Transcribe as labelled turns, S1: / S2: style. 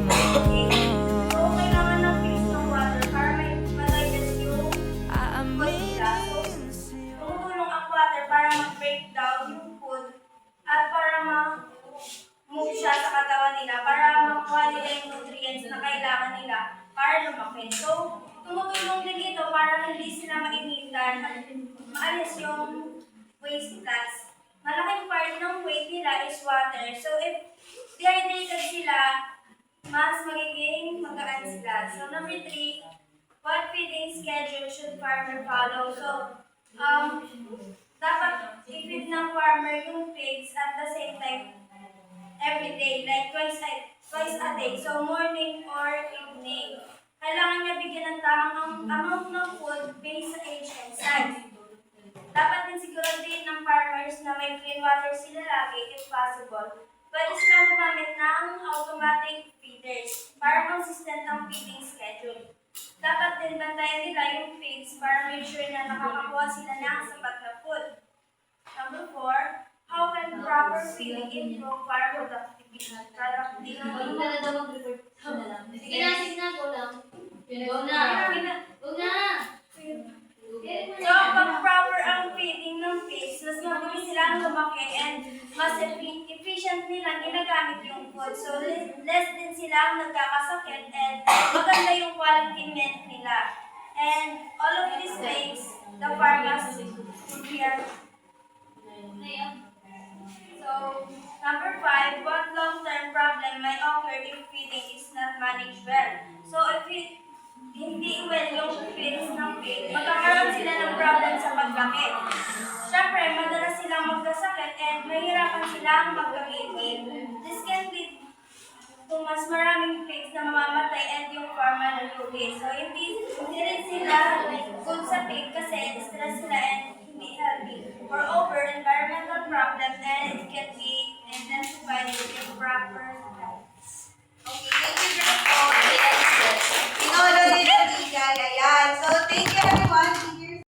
S1: Okay? So, kailangan ng fix ng water para ma-digest yung food nila. So, tumutulong ang water para mag-break down yung food at para move siya sa katawan nila para makuha nila yung nutrients na kailangan nila para lumaki. So, tumutulong din ito para hindi sila mainitan at maalis yung waste plants. Malaking part ng weight nila is water. So, if dehydrated sila, mas magiging magaan sila. So, number 3, what feeding schedule should farmer follow? So, dapat i-feed ng farmer yung pigs at the same time every day, like twice a day. So, morning or evening. Kailangan niya bigyan ng tamang amount ng food based sa age and size. Dapat din siguraduhin ng farmers na may clean water sila lagi if possible. Pwede silang gumamit ng automatic feeders para consistent ang feeding schedule. Dapat din bantayan nila yung pigs para make sure na nakakakuha sila ng sapat na food. Number 4, how can proper feeding improve farm productivity?
S2: Sige na, go lang. Go na.
S1: So, pag proper ang feeding ng pigs, mas mabilis silang lumaki and mas efficient nilang ginagamit yung food. So, less din silang nagkakasakit and maganda yung quality meat nila. And all of these things, the farmers prepare. So, number 5, what long-term problem may occur if feeding is not managed well? So, if hindi well yung feeds ng pig, magkakaroon sila ng problem sa paglaki. Siyempre, madalas silang magkasakit and mahirapan silang magka-baby. This can lead to mas maraming pigs na mamamatay and yung farmer na lugi. So, hindi rin sila good sa pig kasi stress sila and hindi healthy. Moreover, environmental problems and it can be identified with proper diets. Okay?